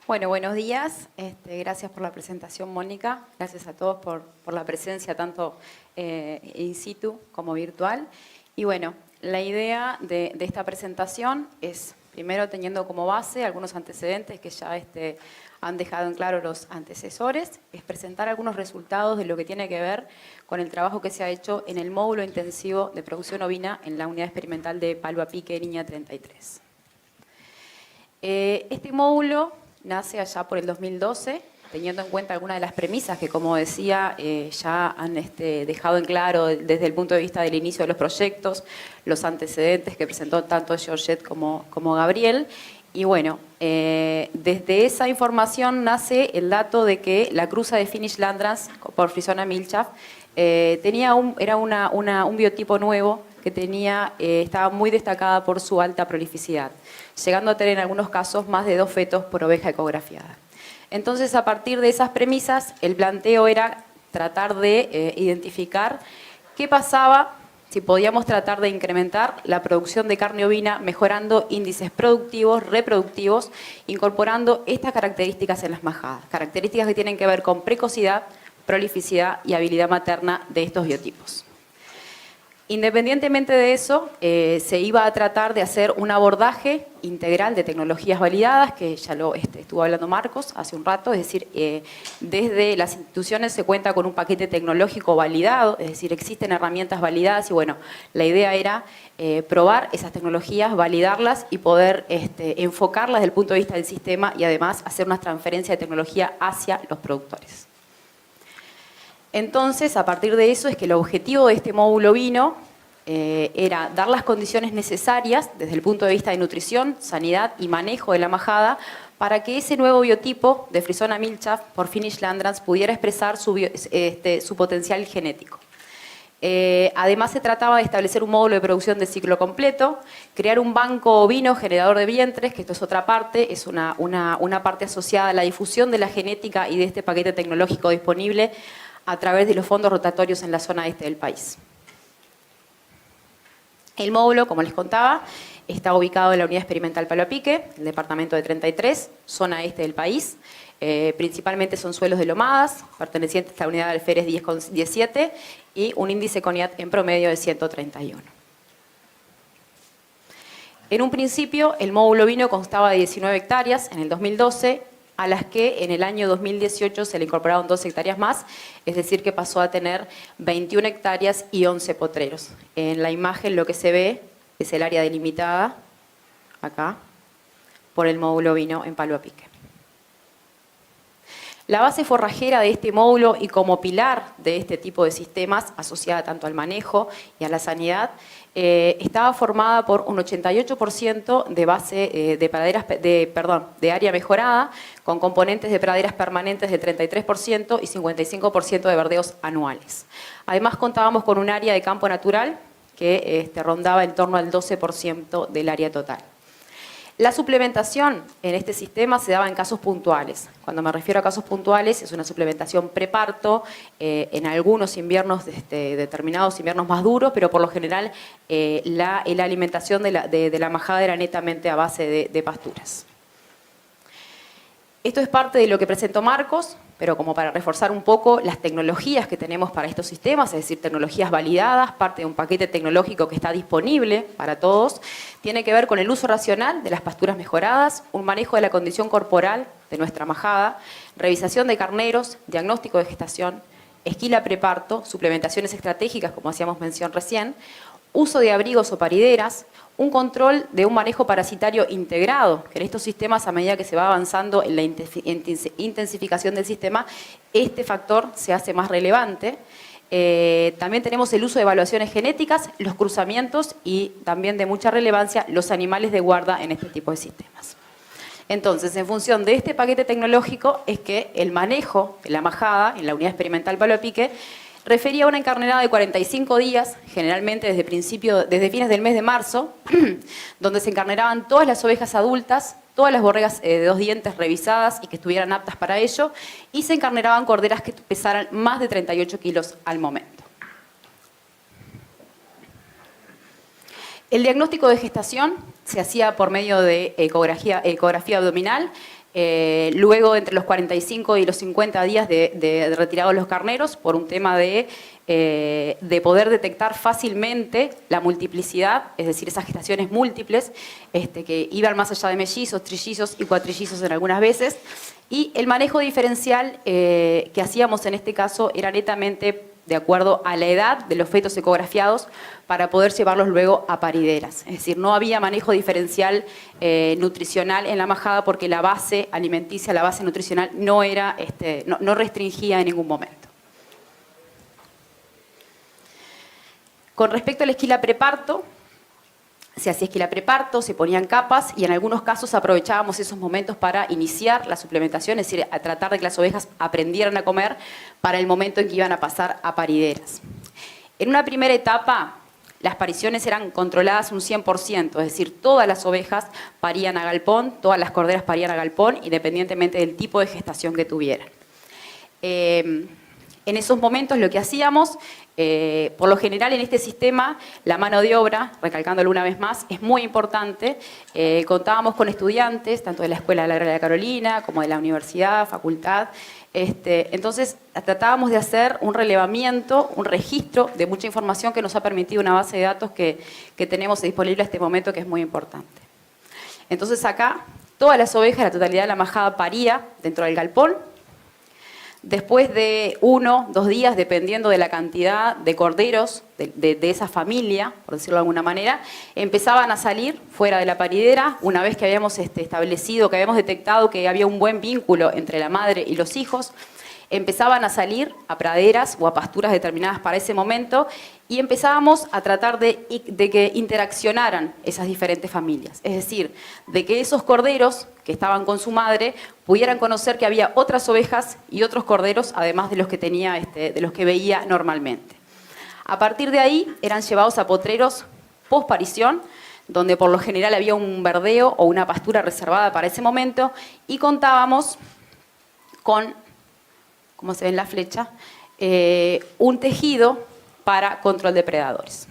Bueno, buenos días. Gracias por la presentación, Mónica. Gracias a todos por la presencia, tanto in situ como virtual. Y bueno, la idea de esta presentación es, primero, teniendo como base algunos antecedentes que ya han dejado en claro los antecesores, es presentar algunos resultados de lo que tiene que ver con el trabajo que se ha hecho en el módulo intensivo de producción ovina en la unidad experimental de Palo a Pique, Niña 33. Este módulo nace allá por el 2012, teniendo en cuenta algunas de las premisas que, como decía, ya han dejado en claro desde el punto de vista del inicio de los proyectos, los antecedentes que presentó tanto Georgette como Gabriel. Y bueno, desde esa información nace el dato de que la cruza de Finnish Landrace por Frisona milchaf era un biotipo nuevo que estaba muy destacada por su alta prolificidad, llegando a tener en algunos casos más de 2 fetos por oveja ecografiada. Entonces, a partir de esas premisas, el planteo era tratar de identificar qué pasaba si podíamos tratar de incrementar la producción de carne ovina mejorando índices productivos, reproductivos, incorporando estas características en las majadas, características que tienen que ver con precocidad, prolificidad y habilidad materna de estos biotipos. Independientemente de eso, se iba a tratar de hacer un abordaje integral de tecnologías validadas, que ya lo estuvo hablando Marcos hace un rato, es decir, desde las instituciones se cuenta con un paquete tecnológico validado, es decir, existen herramientas validadas y bueno, la idea era probar esas tecnologías, validarlas y poder enfocarlas desde el punto de vista del sistema y además hacer una transferencia de tecnología hacia los productores. Entonces, a partir de eso es que el objetivo de este módulo ovino era dar las condiciones necesarias desde el punto de vista de nutrición, sanidad y manejo de la majada para que ese nuevo biotipo de Frisona milchaf por Finnish Landrace pudiera expresar su potencial genético. Además, se trataba de establecer un módulo de producción de ciclo completo, crear un banco ovino generador de vientres, que esto es otra parte, es una parte asociada a la difusión de la genética y de este paquete tecnológico disponible a través de los fondos rotatorios en la zona este del país. El módulo, como les contaba, está ubicado en la unidad experimental Palo a Pique, el departamento de 33, zona este del país. Principalmente son suelos de lomadas, pertenecientes a la unidad de alférez 10,17 y un índice CONIAT en promedio de 131. En un principio, el módulo ovino constaba de 19 hectáreas en el 2012, a las que en el año 2018 se le incorporaron 2 hectáreas más, es decir, que pasó a tener 21 hectáreas y 11 potreros. En la imagen lo que se ve es el área delimitada, acá, por el módulo ovino en Palo a Pique. La base forrajera de este módulo y como pilar de este tipo de sistemas, asociada tanto al manejo y a la sanidad, estaba formada por un 88% de base de área mejorada, con componentes de praderas permanentes de 33% y 55% de verdeos anuales. Además, contábamos con un área de campo natural que rondaba en torno al 12% del área total. La suplementación en este sistema se daba en casos puntuales. Cuando me refiero a casos puntuales, es una suplementación preparto en algunos inviernos, determinados inviernos más duros, pero por lo general la alimentación de la majada era netamente a base de pasturas. Esto es parte de lo que presentó Marcos, pero como para reforzar un poco las tecnologías que tenemos para estos sistemas, es decir, tecnologías validadas, parte de un paquete tecnológico que está disponible para todos, tiene que ver con el uso racional de las pasturas mejoradas, un manejo de la condición corporal de nuestra majada, revisación de carneros, diagnóstico de gestación, esquila preparto, suplementaciones estratégicas, como hacíamos mención recién, uso de abrigos o parideras, un control de un manejo parasitario integrado, que en estos sistemas, a medida que se va avanzando en la intensificación del sistema, este factor se hace más relevante. También tenemos el uso de evaluaciones genéticas, los cruzamientos y también de mucha relevancia los animales de guarda en este tipo de sistemas. Entonces, en función de este paquete tecnológico es que el manejo de la majada en la unidad experimental Palo a Pique refería a una encarnerada de 45 días, generalmente desde fines del mes de marzo, donde se encarneraban todas las ovejas adultas, todas las borregas de 2 dientes revisadas y que estuvieran aptas para ello, y se encarneraban corderas que pesaran más de 38 kilos al momento. El diagnóstico de gestación se hacía por medio de ecografía abdominal, Luego, entre los 45 y los 50 días de retirados los carneros, por un tema de poder detectar fácilmente la multiplicidad, es decir, esas gestaciones múltiples que iban más allá de mellizos, trillizos y cuatrillizos en algunas veces. Y el manejo diferencial que hacíamos en este caso era netamente de acuerdo a la edad de los fetos ecografiados para poder llevarlos luego a parideras. Es decir, no había manejo diferencial nutricional en la majada porque la base alimenticia, la base nutricional no restringía en ningún momento. Con respecto a la esquila preparto, se hacía esquila preparto, se ponían capas y en algunos casos aprovechábamos esos momentos para iniciar la suplementación, es decir, a tratar de que las ovejas aprendieran a comer para el momento en que iban a pasar a parideras. En una primera etapa, las pariciones eran controladas un 100%, es decir, todas las ovejas parían a galpón, todas las corderas parían a galpón, independientemente del tipo de gestación que tuvieran. En esos momentos lo que hacíamos, por lo general en este sistema, la mano de obra, recalcándolo una vez más, es muy importante. Contábamos con estudiantes, tanto de la Escuela de la Agraria de Carolina, como de la universidad, facultad. Entonces, tratábamos de hacer un relevamiento, un registro de mucha información que nos ha permitido una base de datos que tenemos disponible en este momento, que es muy importante. Entonces acá, todas las ovejas, la totalidad de la majada paría dentro del galpón. Después de 1 o 2 días, dependiendo de la cantidad de corderos de esa familia, por decirlo de alguna manera, empezaban a salir fuera de la paridera, una vez que habíamos establecido, que habíamos detectado que había un buen vínculo entre la madre y los hijos, empezaban a salir a praderas o a pasturas determinadas para ese momento y empezábamos a tratar de que interaccionaran esas diferentes familias. Es decir, de que esos corderos que estaban con su madre pudieran conocer que había otras ovejas y otros corderos, además de los que tenía, de los que veía normalmente. A partir de ahí eran llevados a potreros posparición, donde por lo general había un verdeo o una pastura reservada para ese momento y contábamos con, como se ve en la flecha, un tejido para control de predadores.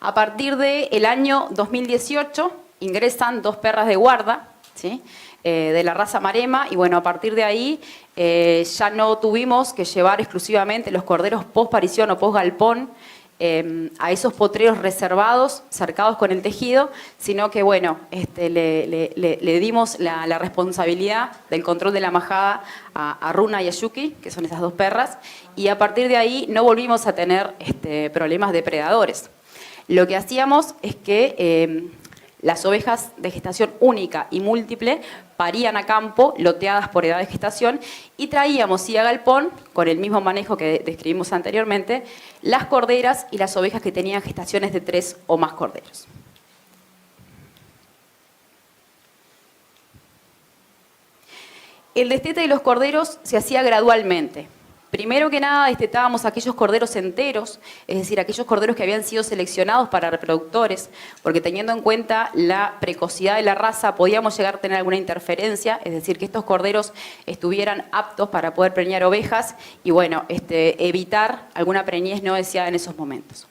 A partir del año 2018 ingresan 2 perras de guarda, ¿sí? De la raza Maremma, y bueno, a partir de ahí ya no tuvimos que llevar exclusivamente los corderos post-parición o post-galpón a esos potreros reservados, cercados con el tejido, sino que bueno, le dimos la responsabilidad del control de la majada a Runa y a Yuki, que son esas 2 perras, y a partir de ahí no volvimos a tener problemas de predadores. Lo que hacíamos es que las ovejas de gestación única y múltiple parían a campo, loteadas por edad de gestación, y traíamos y a galpón, con el mismo manejo que describimos anteriormente, las corderas y las ovejas que tenían gestaciones de 3 o más corderos. El destete de los corderos se hacía gradualmente. Primero que nada, destetábamos aquellos corderos enteros, es decir, aquellos corderos que habían sido seleccionados para reproductores, porque teniendo en cuenta la precocidad de la raza, podíamos llegar a tener alguna interferencia, es decir, que estos corderos estuvieran aptos para poder preñar ovejas y, bueno, evitar alguna preñez no deseada en esos momentos.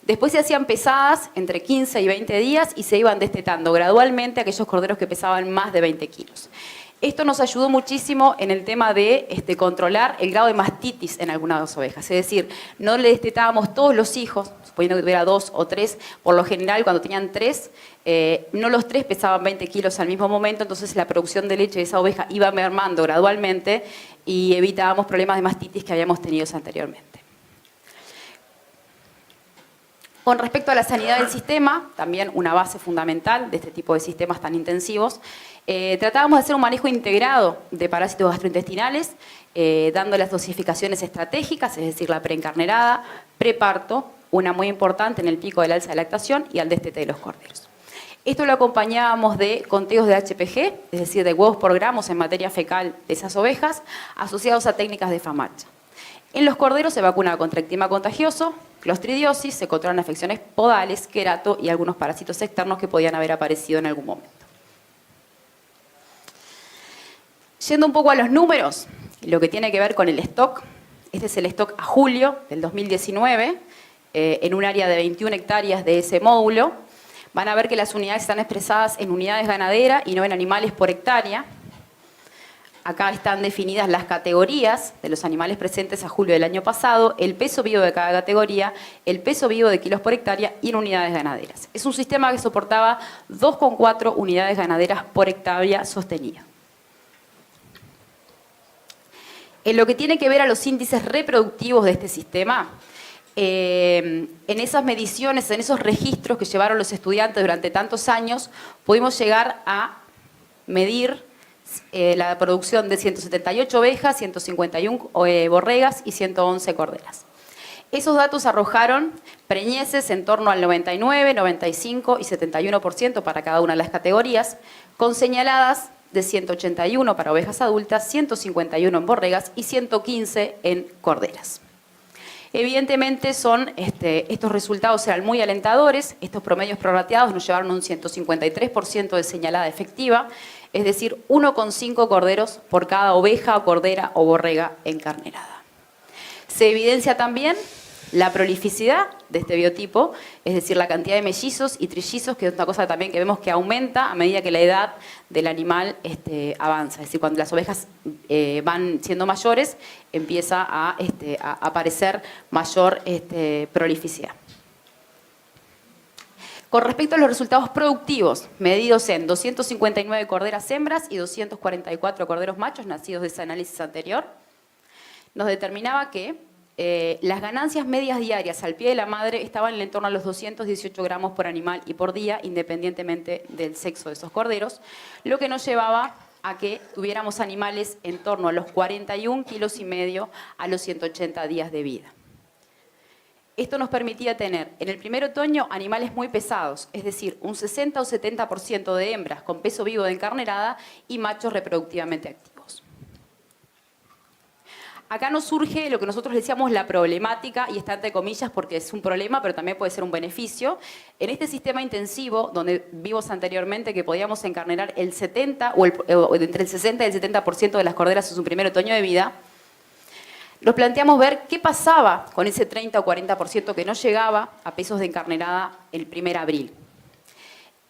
Después se hacían pesadas entre 15 y 20 días y se iban destetando gradualmente aquellos corderos que pesaban más de 20 kilos. Esto nos ayudó muchísimo en el tema de controlar el grado de mastitis en algunas ovejas. Es decir, no le destetábamos todos los hijos, suponiendo que tuviera 2 o 3. Por lo general, cuando tenían 3, no los 3 pesaban 20 kilos al mismo momento, entonces la producción de leche de esa oveja iba mermando gradualmente y evitábamos problemas de mastitis que habíamos tenido anteriormente. Con respecto a la sanidad del sistema, también una base fundamental de este tipo de sistemas tan intensivos, tratábamos de hacer un manejo integrado de parásitos gastrointestinales, dando las dosificaciones estratégicas, es decir, la preencarnerada, preparto, una muy importante en el pico del alza de lactación y al destete de los corderos. Esto lo acompañábamos de conteos de HPG, es decir, de huevos por gramos en materia fecal de esas ovejas, asociados a técnicas de FAMARCHA. En los corderos se vacuna contra eczema contagioso, clostridiosis, se controlan afecciones podales, querato y algunos parásitos externos que podían haber aparecido en algún momento. Yendo un poco a los números, lo que tiene que ver con el stock, este es el stock a julio del 2019, en un área de 21 hectáreas de ese módulo. Van a ver que las unidades están expresadas en unidades ganaderas y no en animales por hectárea. Acá están definidas las categorías de los animales presentes a julio del año pasado, el peso vivo de cada categoría, el peso vivo de kilos por hectárea y en unidades ganaderas. Es un sistema que soportaba 2,4 unidades ganaderas por hectárea sostenida. En lo que tiene que ver a los índices reproductivos de este sistema, en esas mediciones, en esos registros que llevaron los estudiantes durante tantos años, pudimos llegar a medir la producción de 178 ovejas, 151 borregas y 111 corderas. Esos datos arrojaron preñeces en torno al 99, 95 y 71% para cada una de las categorías, con señaladas de 181 para ovejas adultas, 151 en borregas y 115 en corderas. Evidentemente estos resultados eran muy alentadores, estos promedios prorrateados nos llevaron a un 153% de señalada efectiva, es decir, 1,5 corderos por cada oveja, cordera o borrega encarnerada. Se evidencia también la prolificidad de este biotipo, es decir, la cantidad de mellizos y trillizos, que es una cosa también que vemos que aumenta a medida que la edad del animal avanza. Es decir, cuando las ovejas van siendo mayores, empieza a aparecer mayor prolificidad. Con respecto a los resultados productivos, medidos en 259 corderas hembras y 244 corderos machos nacidos de ese análisis anterior, nos determinaba que las ganancias medias diarias al pie de la madre estaban en torno a los 218 gramos por animal y por día, independientemente del sexo de esos corderos, lo que nos llevaba a que tuviéramos animales en torno a los 41,5 kilos a los 180 días de vida. Esto nos permitía tener en el primer otoño animales muy pesados, es decir, un 60 o 70% de hembras con peso vivo de encarnerada y machos reproductivamente activos. Acá nos surge lo que nosotros le decíamos la problemática, y está entre comillas porque es un problema, pero también puede ser un beneficio. En este sistema intensivo, donde vimos anteriormente que podíamos encarnerar el 70 o entre el 60 y el 70% de las corderas en su primer otoño de vida, nos planteamos ver qué pasaba con ese 30 o 40% que no llegaba a pesos de encarnerada el 1 abril.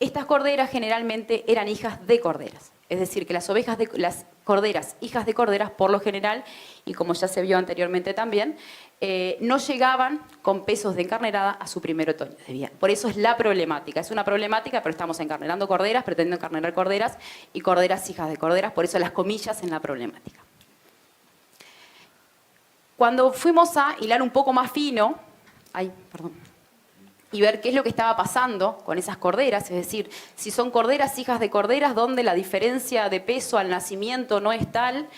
Estas corderas generalmente eran hijas de corderas. Es decir, que las corderas, hijas de corderas, por lo general, y como ya se vio anteriormente también, no llegaban con pesos de encarnerada a su primer otoño de vida. Por eso es la problemática. Es una problemática, pero estamos encarnerando corderas, pretendiendo encarnerar corderas y corderas hijas de corderas, por eso las comillas en la problemática. Cuando fuimos a hilar un poco más fino, y ver qué es lo que estaba pasando con esas corderas, es decir, si son corderas hijas de corderas donde la diferencia de peso al nacimiento no es tal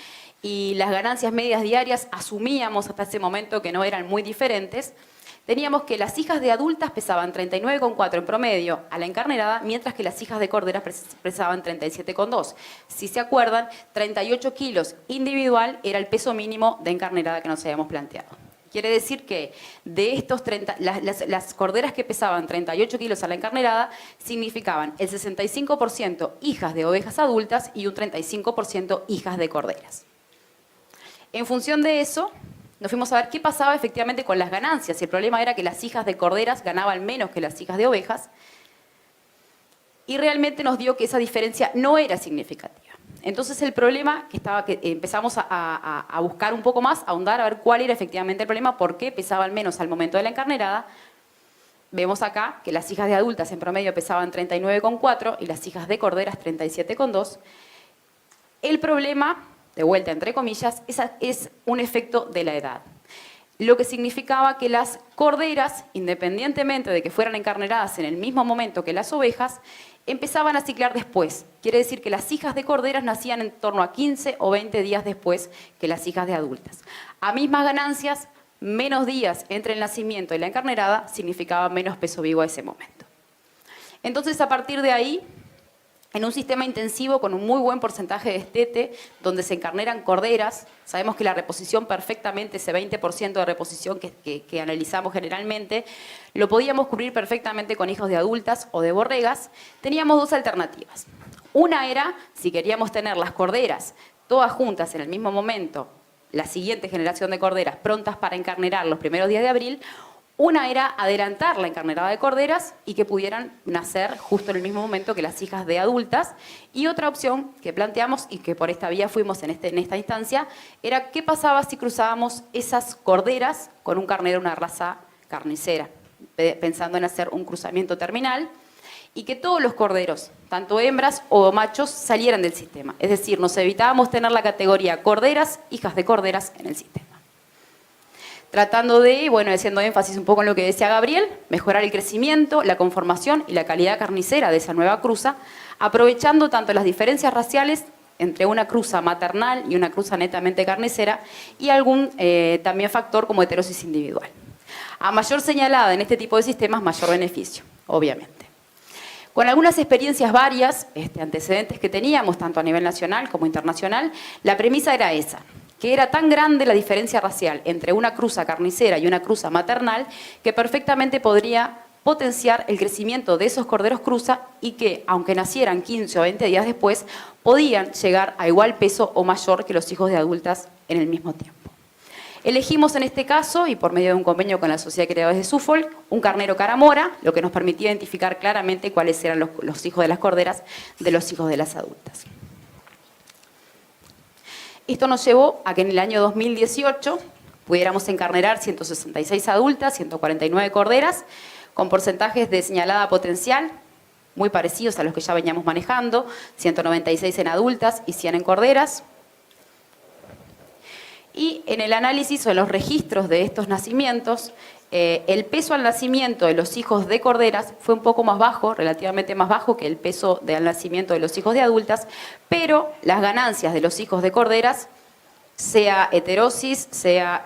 y las ganancias medias diarias asumíamos hasta ese momento que no eran muy diferentes, teníamos que las hijas de adultas pesaban 39,4 en promedio a la encarnerada, mientras que las hijas de corderas pesaban 37,2. Si se acuerdan, 38 kilos individual era el peso mínimo de encarnerada que nos habíamos planteado. Quiere decir que de estos las corderas que pesaban 38 kilos a la encarnerada significaban el 65% hijas de ovejas adultas y un 35% hijas de corderas. En función de eso, nos fuimos a ver qué pasaba efectivamente con las ganancias. El problema era que las hijas de corderas ganaban menos que las hijas de ovejas y realmente nos dio que esa diferencia no era significativa. Entonces el problema que empezamos a buscar un poco más, a ahondar, a ver cuál era efectivamente el problema, por qué pesaban menos al momento de la encarnerada. Vemos acá que las hijas de adultas en promedio pesaban 39,4 y las hijas de corderas 37,2. El problema, de vuelta entre comillas, es un efecto de la edad. Lo que significaba que las corderas, independientemente de que fueran encarneradas en el mismo momento que las ovejas, empezaban a ciclar después. Quiere decir que las hijas de corderas nacían en torno a 15 o 20 días después que las hijas de adultas. A mismas ganancias, menos días entre el nacimiento y la encarnerada significaba menos peso vivo a ese momento. Entonces, a partir de ahí, en un sistema intensivo con un muy buen porcentaje de destete, donde se encarneran corderas, sabemos que la reposición perfectamente, ese 20% de reposición que analizamos generalmente, lo podíamos cubrir perfectamente con hijos de adultas o de borregas. Teníamos dos alternativas. Una era, si queríamos tener las corderas todas juntas en el mismo momento, la siguiente generación de corderas prontas para encarnerar los primeros días de abril, Una era adelantar la encarnerada de corderas y que pudieran nacer justo en el mismo momento que las hijas de adultas. Y otra opción que planteamos y que por esta vía fuimos en esta instancia era qué pasaba si cruzábamos esas corderas con un carnero de una raza carnicera, pensando en hacer un cruzamiento terminal y que todos los corderos, tanto hembras o machos, salieran del sistema. Es decir, nos evitábamos tener la categoría corderas, hijas de corderas en el sistema. Tratando de, bueno, haciendo énfasis un poco en lo que decía Gabriel, mejorar el crecimiento, la conformación y la calidad carnicera de esa nueva cruza, aprovechando tanto las diferencias raciales entre una cruza maternal y una cruza netamente carnicera y algún también factor como heterosis individual. A mayor señalada en este tipo de sistemas, mayor beneficio, obviamente. Con algunas experiencias varias, antecedentes que teníamos, tanto a nivel nacional como internacional, la premisa era esa, que era tan grande la diferencia racial entre una cruza carnicera y una cruza maternal que perfectamente podría potenciar el crecimiento de esos corderos cruza y que, aunque nacieran 15 o 20 días después, podían llegar a igual peso o mayor que los hijos de adultas en el mismo tiempo. Elegimos en este caso, y por medio de un convenio con la Sociedad de Criadores de Suffolk, un carnero caramora, lo que nos permitía identificar claramente cuáles eran los hijos de las corderas de los hijos de las adultas. Esto nos llevó a que en el año 2018 pudiéramos encarnerar 166 adultas, 149 corderas, con porcentajes de señalada potencial muy parecidos a los que ya veníamos manejando, 196 en adultas y 100 en corderas. Y en el análisis o en los registros de estos nacimientos, el peso al nacimiento de los hijos de corderas fue un poco más bajo, relativamente más bajo que el peso al nacimiento de los hijos de adultas, pero las ganancias de los hijos de corderas, sea heterosis, sea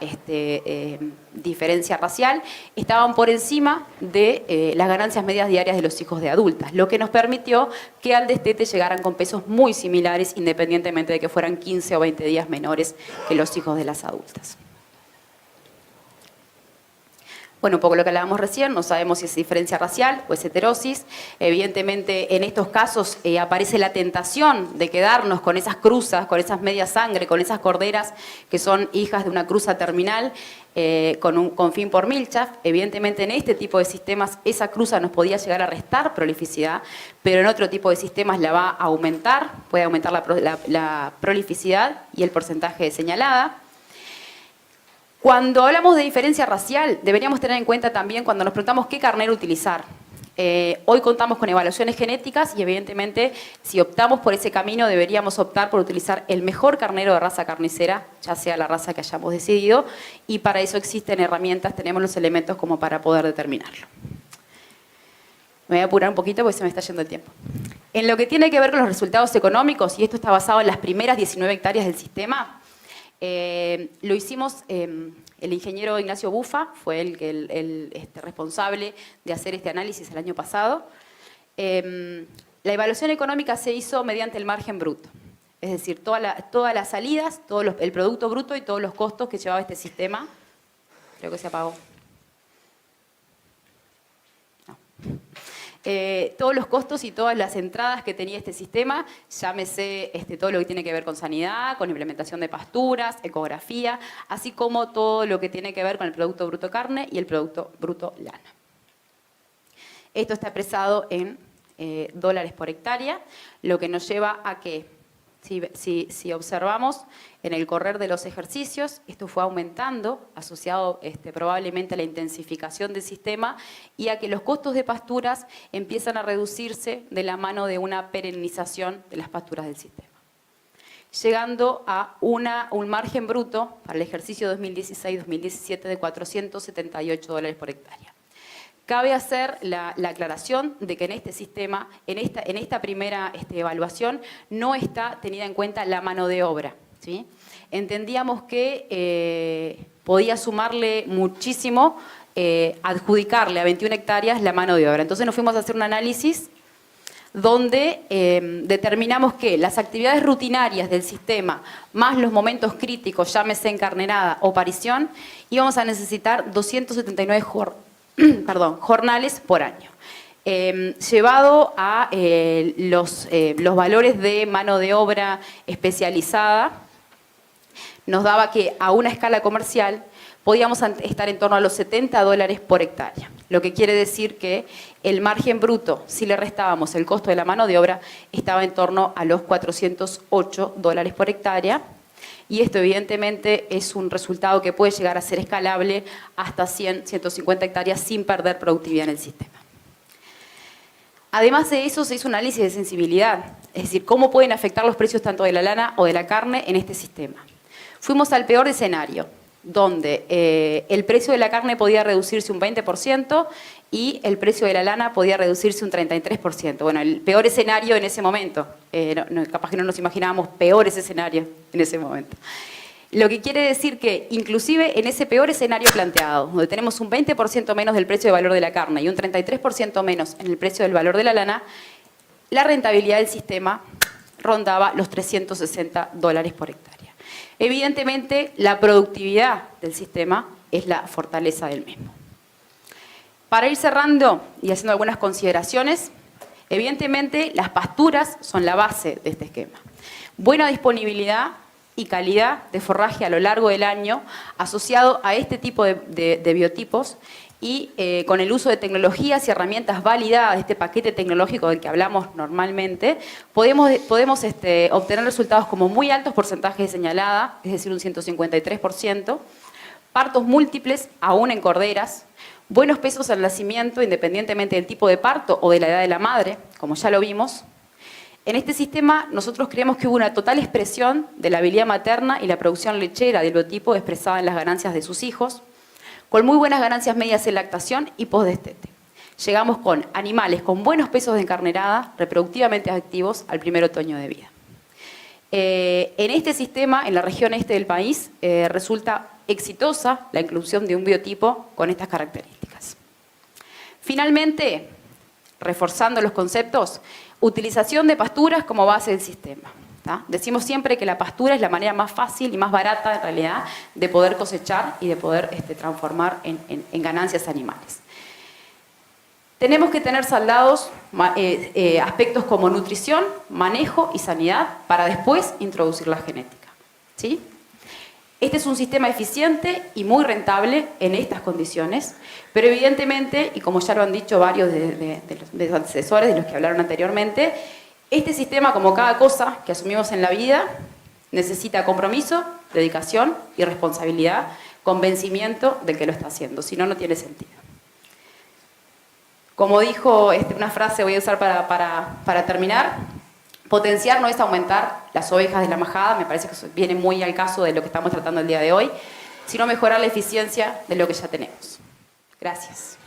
diferencia racial, estaban por encima de las ganancias medias diarias de los hijos de adultas, lo que nos permitió que al destete llegaran con pesos muy similares, independientemente de que fueran 15 o 20 días menores que los hijos de las adultas. Bueno, un poco lo que hablábamos recién, no sabemos si es diferencia racial o es heterosis. Evidentemente, en estos casos aparece la tentación de quedarnos con esas cruzas, con esas medias sangre, con esas corderas que son hijas de una cruza terminal con fin por Milchaf. Evidentemente, en este tipo de sistemas, esa cruza nos podía llegar a restar prolificidad, pero en otro tipo de sistemas la va a aumentar, puede aumentar la prolificidad y el porcentaje de señalada. Cuando hablamos de diferencia racial, deberíamos tener en cuenta también cuando nos preguntamos qué carnero utilizar. Hoy contamos con evaluaciones genéticas y evidentemente si optamos por ese camino deberíamos optar por utilizar el mejor carnero de raza carnicera, ya sea la raza que hayamos decidido, y para eso existen herramientas, tenemos los elementos como para poder determinarlo. Me voy a apurar un poquito porque se me está yendo el tiempo. En lo que tiene que ver con los resultados económicos, y esto está basado en las primeras 19 hectáreas del sistema, lo hicimos, el ingeniero Ignacio Bufa fue el responsable de hacer este análisis el año pasado. La evaluación económica se hizo mediante el margen bruto, es decir, todas las salidas, el producto bruto y todos los costos que llevaba este sistema. Creo que se apagó. No. Todos los costos y todas las entradas que tenía este sistema, llámese todo lo que tiene que ver con sanidad, con implementación de pasturas, ecografía, así como todo lo que tiene que ver con el producto bruto carne y el producto bruto lana. Esto está expresado en dólares por hectárea, lo que nos lleva a que, si observamos en el correr de los ejercicios, esto fue aumentando, asociado probablemente a la intensificación del sistema y a que los costos de pasturas empiezan a reducirse de la mano de una perennización de las pasturas del sistema, llegando a un margen bruto para el ejercicio 2016-2017 de $478 por hectárea. Cabe hacer la aclaración de que en este sistema, en esta primera evaluación, no está tenida en cuenta la mano de obra, ¿sí? Entendíamos que podía sumarle muchísimo, adjudicarle a 21 hectáreas la mano de obra. Entonces nos fuimos a hacer un análisis donde determinamos que las actividades rutinarias del sistema, más los momentos críticos, llámese encarnerada o parición, íbamos a necesitar 279 jornales por año. Llevado a los valores de mano de obra especializada, nos daba que a una escala comercial podíamos estar en torno a los $70 por hectárea. Lo que quiere decir que el margen bruto, si le restábamos el costo de la mano de obra, estaba en torno a los $408 por hectárea. Y esto evidentemente es un resultado que puede llegar a ser escalable hasta 100, 150 hectáreas sin perder productividad en el sistema. Además de eso, se hizo un análisis de sensibilidad, es decir, cómo pueden afectar los precios tanto de la lana o de la carne en este sistema. Fuimos al peor escenario, donde el precio de la carne podía reducirse un 20% y el precio de la lana podía reducirse un 33%. Bueno, el peor escenario en ese momento. Capaz que no nos imaginábamos peores escenarios en ese momento. Lo que quiere decir que, inclusive en ese peor escenario planteado, donde tenemos un 20% menos del precio de valor de la carne y un 33% menos en el precio del valor de la lana, la rentabilidad del sistema rondaba los $360 por hectárea. Evidentemente, la productividad del sistema es la fortaleza del mismo. Para ir cerrando y haciendo algunas consideraciones, evidentemente las pasturas son la base de este esquema. Buena disponibilidad y calidad de forraje a lo largo del año asociado a este tipo de biotipos y con el uso de tecnologías y herramientas validadas de este paquete tecnológico del que hablamos normalmente, podemos obtener resultados como muy altos porcentajes de señalada, es decir, un 153%, partos múltiples aún en corderas, buenos pesos al nacimiento independientemente del tipo de parto o de la edad de la madre, como ya lo vimos. En este sistema nosotros creemos que hubo una total expresión de la habilidad materna y la producción lechera del biotipo expresada en las ganancias de sus hijos, con muy buenas ganancias medias en lactación y postdestete. Llegamos con animales con buenos pesos de encarnerada, reproductivamente activos al primer otoño de vida. En este sistema, en la región este del país, resulta exitosa la inclusión de un biotipo con estas características. Finalmente, reforzando los conceptos, utilización de pasturas como base del sistema. ¿Tá? Decimos siempre que la pastura es la manera más fácil y más barata, en realidad, de poder cosechar y de poder transformar en ganancias animales. Tenemos que tener saldados aspectos como nutrición, manejo y sanidad para después introducir la genética. ¿Sí? Este es un sistema eficiente y muy rentable en estas condiciones, pero evidentemente, y como ya lo han dicho varios de los antecesores, de los que hablaron anteriormente, este sistema, como cada cosa que asumimos en la vida, necesita compromiso, dedicación y responsabilidad, convencimiento del que lo está haciendo, si no, no tiene sentido. Como dijo una frase, voy a usar para terminar, potenciar no es aumentar las ovejas de la majada, me parece que eso viene muy al caso de lo que estamos tratando el día de hoy, sino mejorar la eficiencia de lo que ya tenemos. Gracias.